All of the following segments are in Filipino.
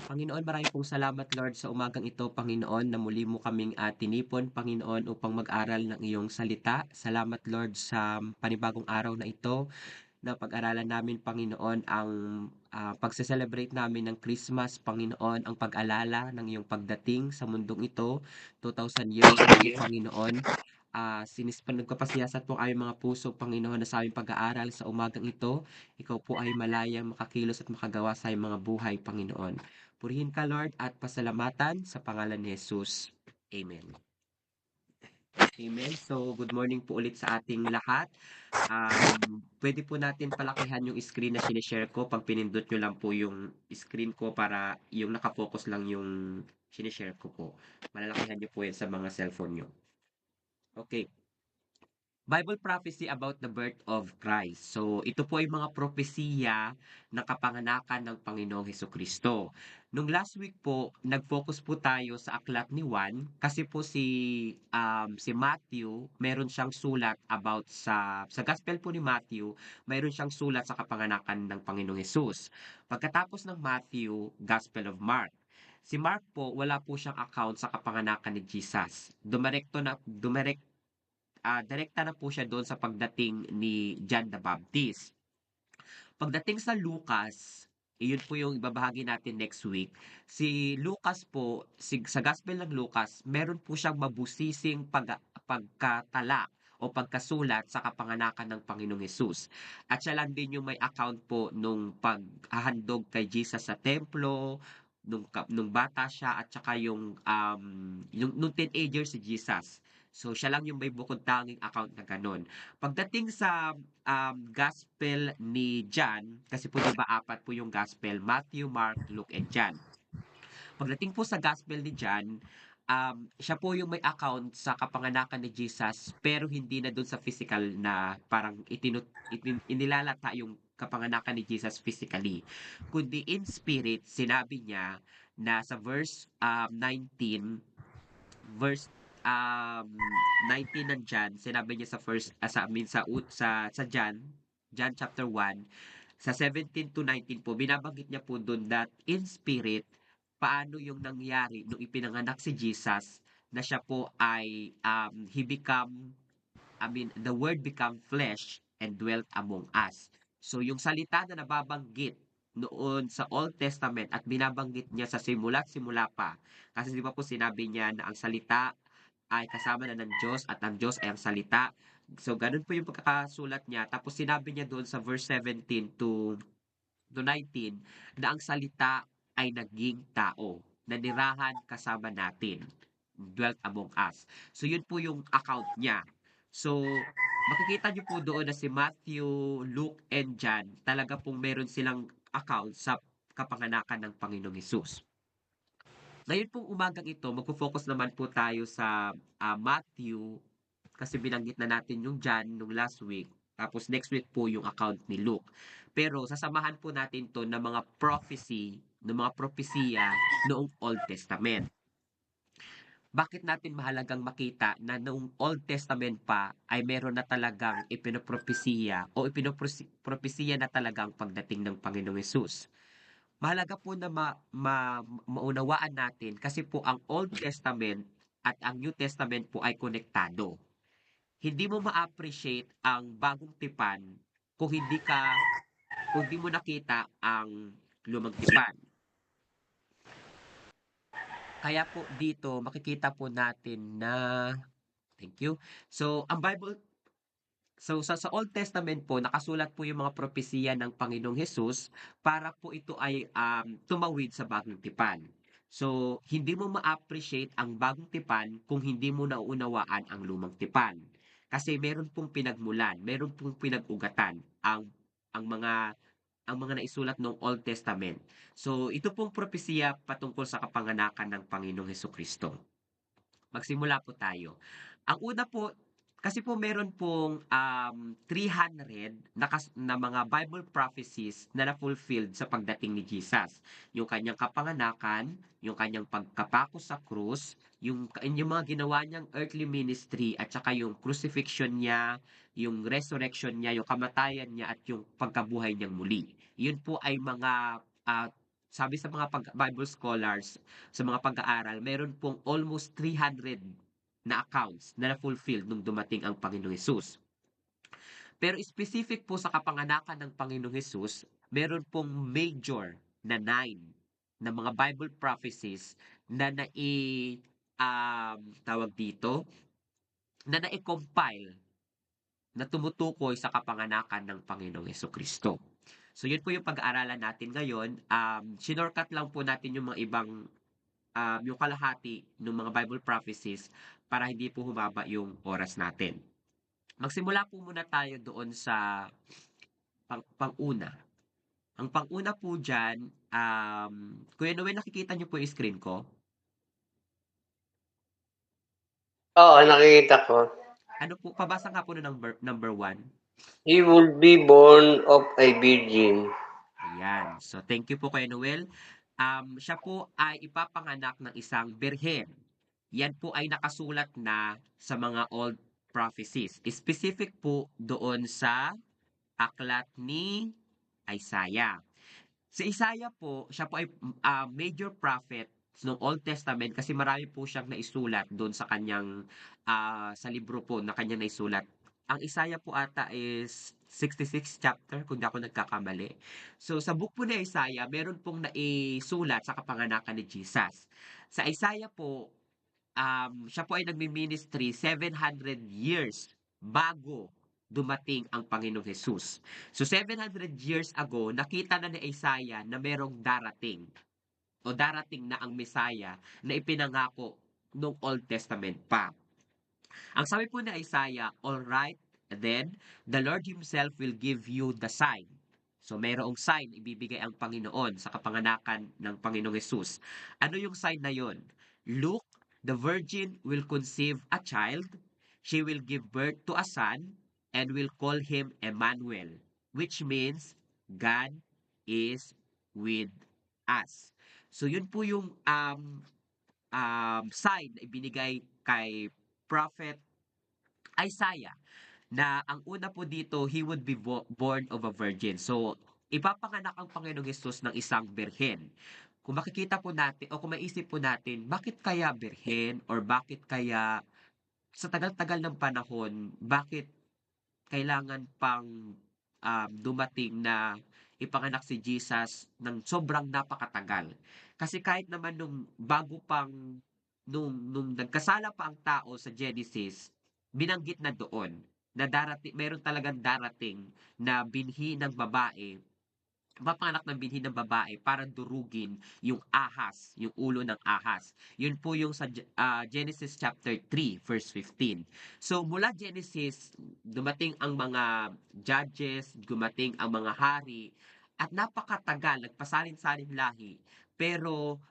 Panginoon, maraming pong salamat Lord sa umagang ito, Panginoon, na muli mo kaming tinipon, Panginoon, upang mag-aral ng iyong salita. Salamat Lord sa panibagong araw na ito na pag-aralan namin, Panginoon, ang pagse-celebrate namin ng Christmas, Panginoon, ang pag-alala ng iyong pagdating sa mundong ito, 2,000 years ago, Panginoon. Nagpapasiyasat po ang aming mga puso, Panginoon, na sa aming pag-aaral sa umagang ito, ikaw po ay malayang makakilos at makagawa sa aming mga buhay, Panginoon. Purihin ka, Lord, at pasalamatan sa pangalan ni Jesus. Amen. Amen. So, good morning po ulit sa ating lahat. Pwede po natin palakihan yung screen na sinishare ko. Pag pinindot nyo lang po yung screen ko para yung nakafocus lang yung sinishare ko po. Malalakihan nyo po yan sa mga cellphone nyo. Okay. Bible prophecy about the birth of Christ. So, ito po ay mga propesiya ng kapanganakan ng Panginoong Hesukristo. Nung last week po, nag-focus po tayo sa aklat ni Juan kasi po si Matthew, meron siyang sulat about sa gospel po ni Matthew, meron siyang sulat sa kapanganakan ng Panginoong Hesus. Pagkatapos ng Matthew, Gospel of Mark. Si Mark po, wala po siyang account sa kapanganakan ni Jesus. Direkta na po siya doon sa pagdating ni John the Baptist. Pagdating sa Lucas, iyon po yung ibabahagi natin next week. Si Lucas po, sa Gospel ng Lucas, meron po siyang mabusising pagkatala o pagkasulat sa kapanganakan ng Panginoong Hesus. At siya lang din yung may account po nung paghahandog kay Jesus sa templo, nung bata siya at saka nung teenager si Jesus. So siya lang yung may bukod tanging account na ganun. Pagdating sa gospel ni John, kasi po 'di ba apat po yung gospel, Matthew, Mark, Luke, and John. Pagdating po sa gospel ni John, siya po yung may account sa kapanganakan ni Jesus pero hindi na doon sa physical na parang inilalata yung kapanganakan ni Jesus physically. Kundi in spirit, sinabi niya na sa verse 19, verse 19 ng John, sinabi niya sa first sa I mean sa John chapter 1, sa 17 to 19 po, binabanggit niya po doon that in spirit, paano yung nangyari nung ipinanganak si Jesus na siya po ay he become I mean the word become flesh and dwelt among us. So yung salita na nababanggit noon sa Old Testament at binabanggit niya sa simula't simula pa. Kasi di ba po sinabi niya na ang salita ay kasama na ng Diyos at ang Diyos ay ang salita. So, ganun po yung pagkakasulat niya. Tapos sinabi niya doon sa verse 17 to 19 na ang salita ay naging tao, nanirahan kasama natin, dwelt among us. So, yun po yung account niya. So, makikita niyo po doon na si Matthew, Luke, and John, talaga pong meron silang account sa kapanganakan ng Panginoong Hesus. Ngayon pong umagang ito, magfo-focus naman po tayo sa Matthew kasi binanggit na natin yung John nung last week. Tapos next week po yung account ni Luke. Pero sasamahan po natin to ng mga prophecy, ng mga propesiya noong Old Testament. Bakit natin mahalagang makita na noong Old Testament pa ay meron na talagang ipinopropesiya o ipinopropesiya na talagang pagdating ng Panginoong Yesus? Mahalaga po na maunawaan natin kasi po ang Old Testament at ang New Testament po ay konektado. Hindi mo ma-appreciate ang bagong tipan kung kung hindi mo nakita ang lumang tipan. Kaya po dito makikita po natin na thank you. So ang Bible sa Old Testament po nakasulat po yung mga propesiya ng Panginoong Hesus para po ito ay tumawid sa bagong tipan. So, hindi mo ma-appreciate ang bagong tipan kung hindi mo nauunawaan ang lumang tipan. Kasi meron pong pinagmulan, meron pong pinag-ugatan ang mga naisulat ng Old Testament. So, ito pong propesiya patungkol sa kapanganakan ng Panginoong Hesukristo. Magsimula po tayo. Ang una po, kasi po meron pong 300 na mga Bible prophecies na na-fulfilled sa pagdating ni Jesus. Yung kanyang kapanganakan, yung kanyang pagkapako sa krus, yung mga ginawa niyang earthly ministry at saka yung crucifixion niya, yung resurrection niya, yung kamatayan niya at yung pagkabuhay niyang muli. Yun po ay mga sabi sa mga Bible scholars, sa mga pag-aaral, meron pong almost 300 na accounts na na-fulfill nung dumating ang Panginoong Hesus. Pero specific po sa kapanganakan ng Panginoong Hesus, meron pong major na 9 na mga Bible prophecies na tawag dito, na nai-compile na tumutukoy sa kapanganakan ng Panginoong Hesukristo. So yun po yung pag-aaralan natin ngayon. Shinortcut lang po natin yung mga ibang yung kalahati ng mga Bible prophecies para hindi po humaba yung oras natin. Magsimula po muna tayo doon sa pang-una. Ang pang-una po dyan, Kuya Noel, nakikita niyo po yung screen ko? Oo, nakikita ko. Ano po, pabasa nga po ng number 1. He will be born of a virgin. Ayan. So, thank you po Kuya Noel. Siya po ay ipapanganak ng isang birhen. Yan po ay nakasulat na sa mga old prophecies. Specific po doon sa aklat ni Isaiah. Si Isaiah po, siya po ay major prophet ng Old Testament kasi marami po siyang naisulat doon sa kanyang sa libro po na kanya naisulat. Ang Isaiah po ata is 66 chapter kung di ako nagkakamali. So sa book po ni Isaiah, meron pong naisulat sa kapanganakan ni Jesus. Sa Isaiah po, siya po ay nagmi-ministry 700 years bago dumating ang Panginoong Jesus. So 700 years ago, nakita na ni Isaiah na merong darating o darating na ang Messiah na ipinangako nung Old Testament pa. Ang sabi po ni Isaiah, "All right, then the Lord himself will give you the sign." So mayroong sign ibibigay ang Panginoon sa kapanganakan ng Panginoong Hesus. Ano yung sign na yon? Look, the virgin will conceive a child, she will give birth to a son, and will call him Emmanuel, which means God is with us. So yun po yung sign na ibinigay kay Prophet Isaiah na ang una po dito, he would be born of a virgin. So, ipapanganak ang Panginoong Hesus ng isang birhen. Kung makikita po natin o kung maisip po natin, bakit kaya birhen or bakit kaya sa tagal-tagal ng panahon, bakit kailangan pang dumating na ipanganak si Jesus ng sobrang napakatagal. Kasi kahit naman nung nagkasala pa ang tao sa Genesis, binanggit na doon na meron talagang darating na binhi ng babae, mapanganak ng binhi ng babae para durugin yung ahas, yung ulo ng ahas. Yun po yung sa Genesis chapter 3 verse 15. So mula Genesis, dumating ang mga judges, dumating ang mga hari, at napakatagal, nagpasalin-salin lahi. Pero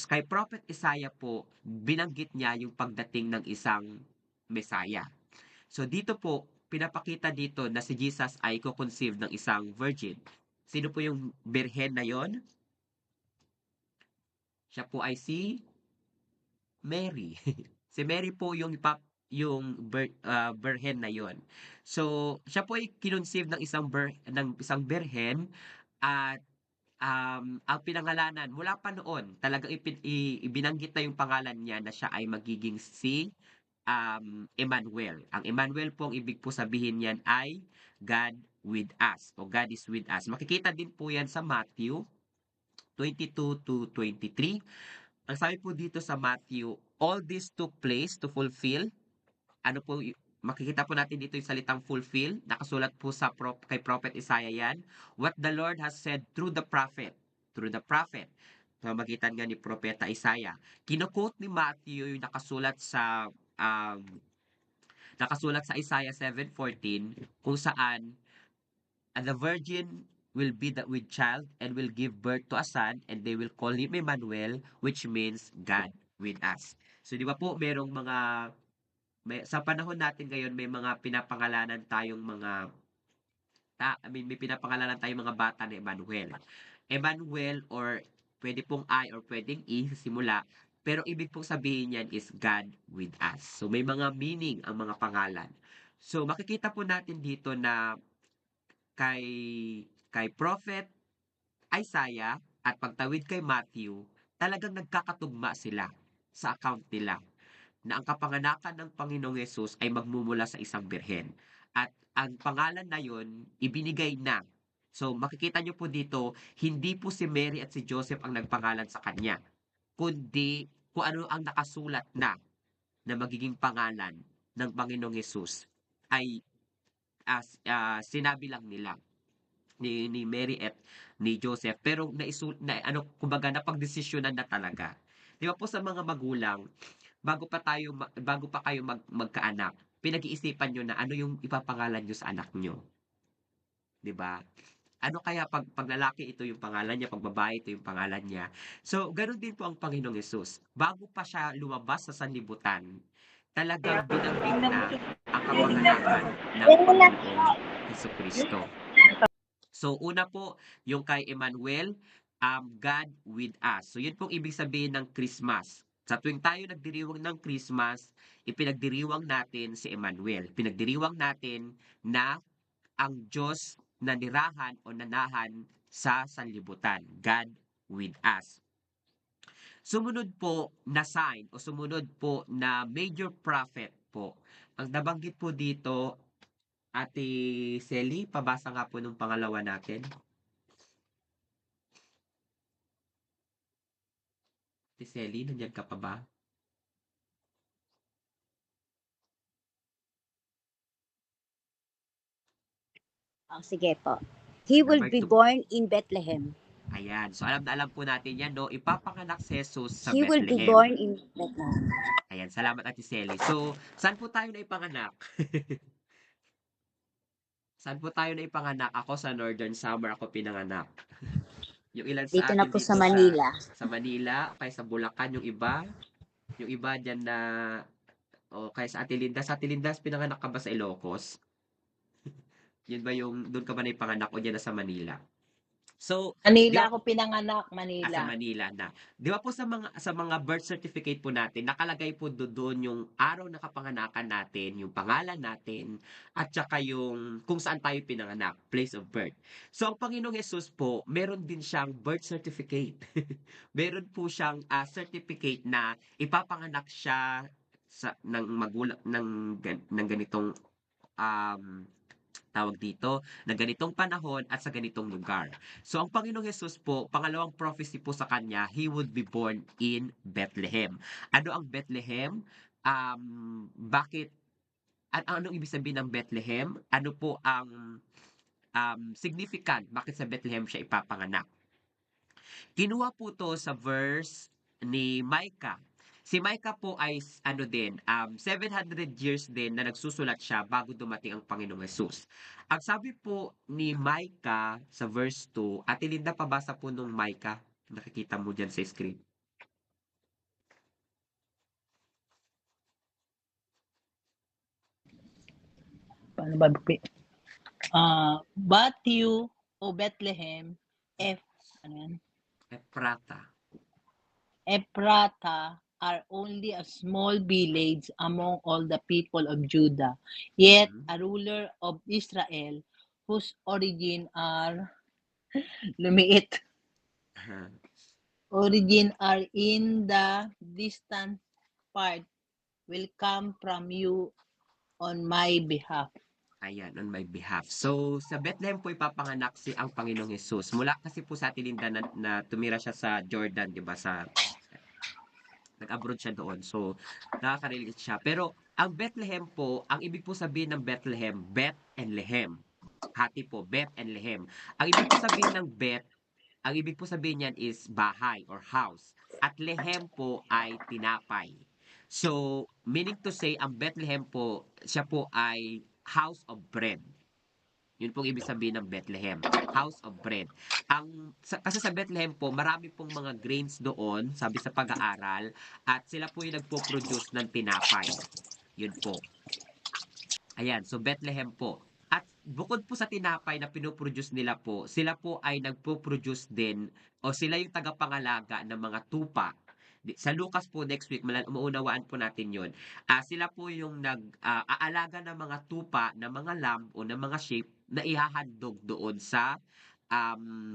kay Prophet Isaiah po, binanggit niya yung pagdating ng isang Messiah. So dito po, pinapakita dito na si Jesus ay ko-conceive ng isang virgin. Sino po yung birhen na yon? Siya po ay si Mary. Si Mary po yung birhen na yon. So, siya po ay kinunceive ng isang birhen at ang pinangalanan mula pa noon, talagang ibinanggit na yung pangalan niya na siya ay magiging si Emmanuel. Ang Emmanuel po, ang ibig po sabihin niyan ay God with us o God is with us. Makikita din po yan sa Matthew 22 to 23. Ang sabi po dito sa Matthew, all this took place to fulfill. Ano po, makikita po natin dito yung salitang fulfill. Nakasulat po kay Prophet Isaiah yan. What the Lord has said through the prophet. Through the prophet. Pamagitan nga ni Propeta Isaiah. Kino-quote ni Matthew yung nakasulat sa Isaiah 7:14 kung saan, "And the virgin will be with child and will give birth to a son and they will call him Emmanuel," which means God with us. So di ba po sa panahon natin ngayon may mga pinapangalanan tayong may pinapangalanan tayong mga bata na Emmanuel. Emmanuel or pwede pong I or pwedeng E sa simula, pero ibig pong sabihin niyan is God with us. So may mga meaning ang mga pangalan. So makikita po natin dito na kay Prophet Isaiah, at pagtawid kay Matthew, talagang nagkakatugma sila sa account nila na ang kapanganakan ng Panginoong Yesus ay magmumula sa isang birhen. At ang pangalan na yon ibinigay na. So makikita niyo po dito, hindi po si Mary at si Joseph ang nagpangalan sa kanya, kundi kung ano ang nakasulat na magiging pangalan ng Panginoong Yesus ay sinabi lang nila ni Mary at ni Joseph, pero kumbaga napagdesisyonan na talaga. 'Di ba po sa mga magulang, bago pa kayo magkaanak, pinag-iisipan niyo na ano yung ipapangalan niyo sa anak niyo, 'di ba? Ano kaya 'pag lalaki ito yung pangalan niya, 'pag babae ito yung pangalan niya. So, gano'n din po ang Panginoong Hesus. Bago pa siya lumabas sa sanlibutan, talagang binanggit na ang kapanganakan ng Panginoong Hesukristo. So, una po, yung kay Emmanuel, God with us. So, yun pong ibig sabihin ng Christmas. Sa tuwing tayo nagdiriwang ng Christmas, ipinagdiriwang natin si Emmanuel. Pinagdiriwang natin na ang Diyos na nirahan o nanahan sa sanlibutan. God with us. Sumunod po na sign o sumunod po na major prophet po. Ang nabanggit po dito, Ate Selly, pabasa nga po nung pangalawa natin. Ate Selly, nandiyan ka pa ba? Oh, sige po. He will Number be 2. born in Bethlehem. Ayan. So, alam na alam po natin yan, no? Ipapanganak si Jesus sa He will be Bethlehem. born in Bethlehem. Ayan. Salamat, Ate Selly. So, saan po tayo na ipanganak? Saan po tayo na ipanganak? Ako sa Northern Samar ako pinanganak. Yung ilan Dito sa na atin po dito sa Manila. sa Manila, kaya sa Bulacan yung iba diyan na kaya sa Ate Linda pinanganak ka ba sa Ilocos? Yun ba yung doon ka ba na ipanganak o diyan na sa Manila? So, di Manila ba ako pinanganak, sa Manila. Manila na. 'Di ba po sa mga birth certificate po natin, nakalagay po doon yung araw na kapanganakan natin, yung pangalan natin, at saka yung kung saan tayo pinanganak, place of birth. So ang Panginoong Hesus po, meron din siyang birth certificate. Meron po siyang certificate na ipapanganak siya ng magulang ng ganitong um, tawag dito, na ganitong panahon at sa ganitong lugar. So, ang Panginoong Hesus po, pangalawang prophecy po sa kanya, He would be born in Bethlehem. Ano ang Bethlehem? Bakit, anong ibig sabihin ng Bethlehem? Ano po ang significant? Bakit sa Bethlehem siya ipapanganak? Kinuha po to sa verse ni Micah. Si Micah po ay 700 years din na nagsusulat siya bago dumating ang Panginoong Yesus. Ang sabi po ni Micah sa verse 2, Ate Linda, pabasa po nung Micah. Nakikita mo dyan sa screen. Paano ba? But you, O Bethlehem, ano yan? Ephrata. Ephrata are only a small village among all the people of Judah, yet a ruler of Israel whose origin are lumiit. Origin are in the distant part will come from you on my behalf. Ayan, on my behalf. So, sa Bethlehem po ipapanganak ang Panginoong Hesus. Mula kasi po sa Ate Linda na tumira siya sa Jordan, di ba? Nag-abroad siya doon. So, nakaka-relate siya. Pero, ang Bethlehem po, ang ibig po sabihin ng Bethlehem, Beth and Lehem. Hati po, Beth and Lehem. Ang ibig po sabihin ng Beth, ang ibig po sabihin niyan is bahay or house. At Lehem po ay tinapay. So, meaning to say, ang Bethlehem po, siya po ay house of bread. Yun pong ibig sabihin ng Bethlehem, house of bread. Kasi sa Bethlehem po, marami pong mga grains doon, sabi sa pag-aaral, at sila po yung nagpo-produce ng tinapay. Yun po. Ayan, so Bethlehem po. At bukod po sa tinapay na pinoproduce nila po, sila po ay nagpo-produce din o sila yung tagapangalaga ng mga tupa. Sa Lucas po next week, maunawaan po natin yon. Sila po yung nag-aalaga ng mga tupa, ng mga lamb o ng mga sheep na ihahandog doon sa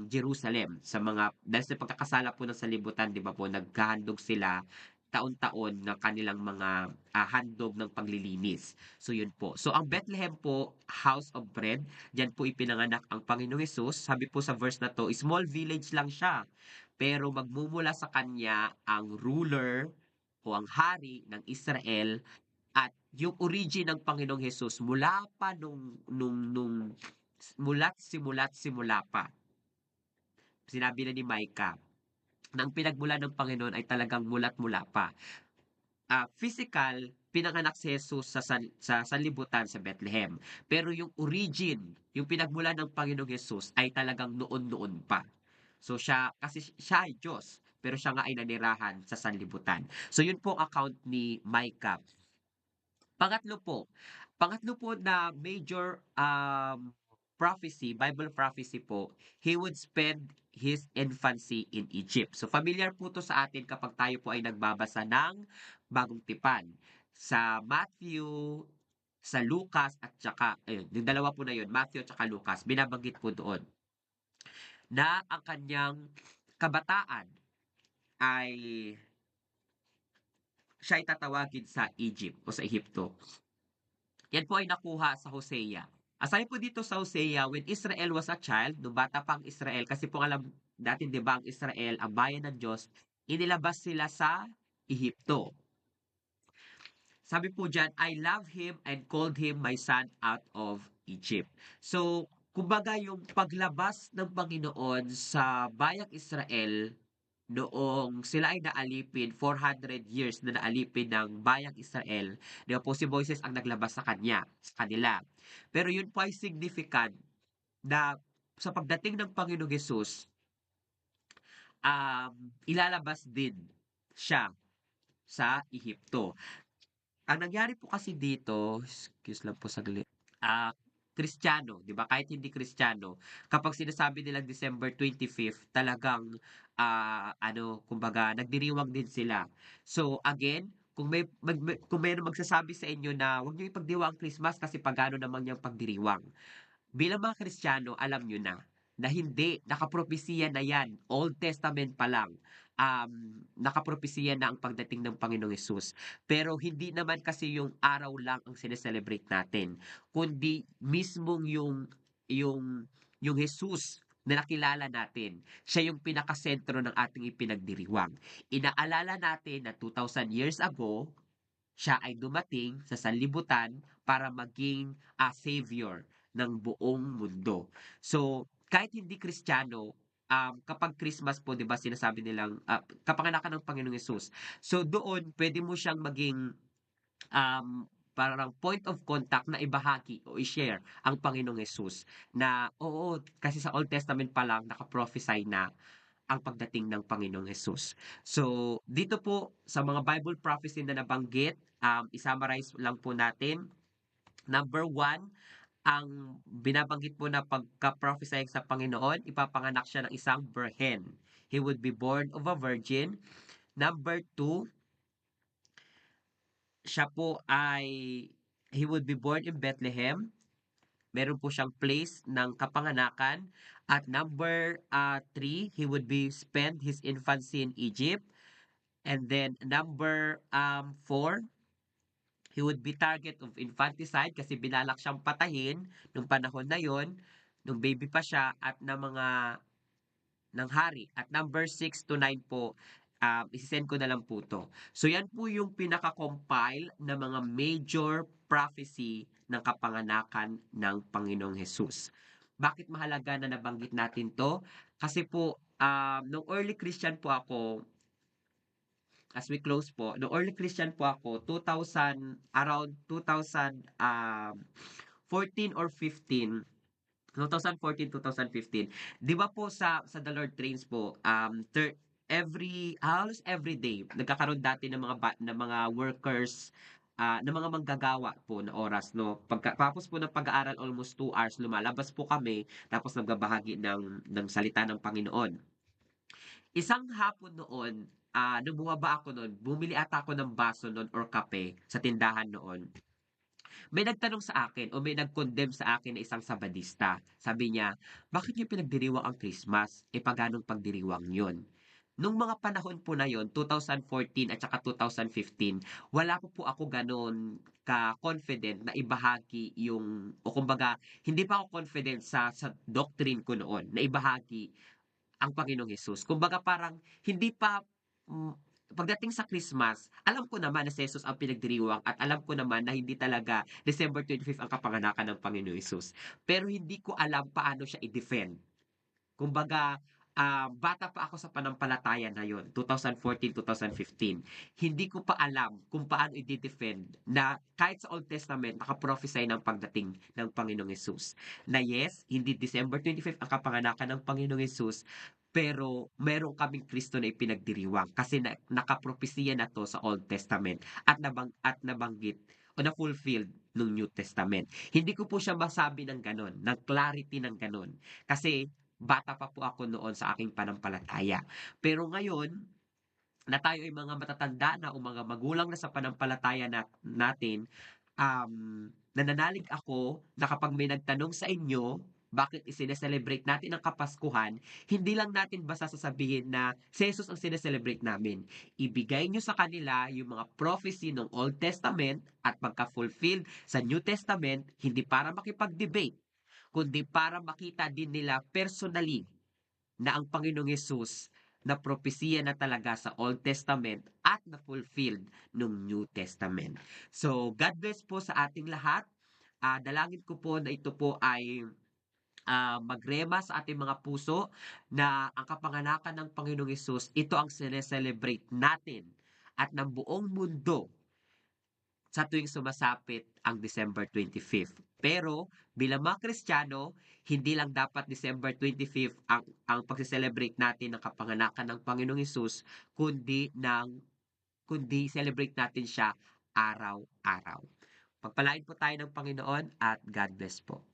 Jerusalem sa mga dahil sa pagkakasala po ng sanlibutan, 'di ba po, naghahandog sila taon-taon ng kanilang mga handog ng paglilinis. So yun po. So ang Bethlehem po, house of bread, diyan po ipinanganak ang Panginoong Hesus. Sabi po sa verse na to, small village lang siya. Pero magmumula sa kanya ang ruler o ang hari ng Israel at yung origin ng Panginoong Hesus mula pa nung mula't simula pa. Sinabi na ni Micah na ang pinagmulan ng Panginoon ay talagang mula't mula pa. Physical, pinanganak si Jesus sa sanlibutan sa Bethlehem. Pero yung origin, yung pinagmulan ng Panginoong Jesus ay talagang noon-noon pa. So kasi siya ay Diyos, pero siya nga ay nanirahan sa sanlibutan. So yun po ang account ni Micah. Pangatlo po na major prophecy, Bible prophecy po, he would spend his infancy in Egypt. So familiar po to sa atin kapag tayo po ay nagbabasa ng Bagong Tipan. Sa Matthew, sa Lucas at saka, ayun, yung dalawa po na yun, Matthew at saka Lucas, binabanggit po doon na ang kanyang kabataan ay siya ay tatawagin sa Egypt o sa Ehipto. Yan po ay nakuha sa Hosea. Aside po dito sa Hosea, when Israel was a child, nung bata pa ang Israel, kasi po alam natin, di ba, ang Israel, ang bayan ng Diyos, inilabas sila sa Ehipto. Sabi po dyan, I love him and called him my son out of Egypt. So, kumbaga yung paglabas ng Panginoon sa bayang Israel, noong sila ay naalipin, 400 years na naalipin ng bayang Israel, di ba po si Moises ang naglabas sa kanila. Pero yun po ay significant na sa pagdating ng Panginoong Hesus, ilalabas din siya sa Ehipto. Ang nangyari po kasi dito, excuse lang po saglit, Kristiyano, 'di ba? Kahit hindi Kristiyano, kapag sinasabi nilang December 25th, talagang kumbaga nagdiriwang din sila. So again, kung may magsasabi sa inyo na huwag niyo ipagdiwang ang Christmas kasi pagano naman yung pagdiriwang. Bilang mga Kristiyano, alam niyo na hindi, nakapropesiya na yan, Old Testament pa lang, nakapropesiya na ang pagdating ng Panginoong Hesus. Pero hindi naman kasi yung araw lang ang sineselebrate natin, kundi mismong yung Hesus na nakilala natin. Siya yung pinakasentro ng ating ipinagdiriwang. Inaalala natin na 2,000 years ago, siya ay dumating sa sanlibutan para maging savior ng buong mundo. So, kahit hindi Kristiyano, kapag Christmas po, 'di ba, sinasabi nilang kapanganakan ng Panginoong Hesus. So doon pwede mo siyang maging parang point of contact na ibahagi o i-share ang Panginoong Hesus na oo, kasi sa Old Testament pa lang naka-prophesy na ang pagdating ng Panginoong Hesus. So, dito po sa mga Bible prophecy na nabanggit, i-summarize lang po natin. Number one, ang binabanggit po na pagka-prophesy sa Panginoon, ipapanganak siya ng isang birhen. He would be born of a virgin. Number two, he would be born in Bethlehem. Meron po siyang place ng kapanganakan. At number 3, he would be spend his infancy in Egypt. And then number 4, he would be target of infanticide kasi binalak siyang patayin nung panahon na yon, nung baby pa siya at ng hari. At number 6 to 9 po, isisend ko na lang po to. So yan po yung pinaka-compile na mga major prophecy ng kapanganakan ng Panginoong Hesus. Bakit mahalaga na nabanggit natin to? Kasi po, nung early Christian po ako, as we close po, nung early Christian po ako, around 2014 or 15, 2014, 2015. 'Di ba po sa The Lord Trains po, halos every day nagkakaroon dati ng mga workers, ng mga manggagawa po na oras, no. Pagkatapos po ng pag-aaral, almost 2 hours, lumalabas po kami tapos nagbabahagi ng salita ng Panginoon. Isang hapon noon, nung bumaba ako noon, bumili ata ako ng baso noon or kape sa tindahan noon. May nagtanong sa akin o may nag-condemn sa akin na isang Sabadista. Sabi niya, bakit niyo pinagdiriwang ang Christmas? E paganong pagdiriwang yun? Nung mga panahon po na yon, 2014 at saka 2015, wala po ako gano'n ka-confident na ibahagi yung o kumbaga hindi pa ako confident sa doctrine ko noon na ibahagi ang Panginoong Hesus. Kumbaga parang hindi pa pagdating sa Christmas, alam ko naman na si Jesus ang pinagdiriwang at alam ko naman na hindi talaga December 25 ang kapanganakan ng Panginoong Hesus. Pero hindi ko alam paano siya i-defend. Kumbaga, bata pa ako sa panampalataya na yon, 2014, 2015. Hindi ko pa alam kung paano i-defend na kahit sa Old Testament nakaprophesy ng pagdating ng Panginoong Hesus. Na yes, hindi December 25 ang kapanganakan ng Panginoong Hesus, pero meron kaming Kristo na ipinagdiriwang kasi nakapropesiya na to sa Old Testament at nabanggit o na-fulfilled ng New Testament. Hindi ko po siya masabi ng ganon, ng clarity ng ganon. Kasi bata pa po ako noon sa aking panampalataya. Pero ngayon, na tayo ay mga matatanda na o mga magulang na sa panampalataya natin, nananalig ako na kapag may nagtanong sa inyo, bakit isineselebrate natin ang Kapaskuhan, hindi lang natin basta sasabihin na si Jesus ang sineselebrate namin. Ibigay nyo sa kanila yung mga prophecy ng Old Testament at pagka-fulfilled sa New Testament, hindi para makipag-debate, kundi para makita din nila personally na ang Panginoong Yesus na propesiya na talaga sa Old Testament at na fulfilled ng New Testament. So, God bless po sa ating lahat. Dalangin ko po na ito po ay magrema sa ating mga puso na ang kapanganakan ng Panginoong Yesus, ito ang sineselebrate natin at ng buong mundo sa tuwing sumasapit ang December 25th. Pero bilang mga Kristiyano, hindi lang dapat December 25th ang pagse-celebrate natin ng kapanganakan ng Panginoong Hesus, kundi celebrate natin siya araw-araw. Pagpalain po tayo ng Panginoon at God bless po.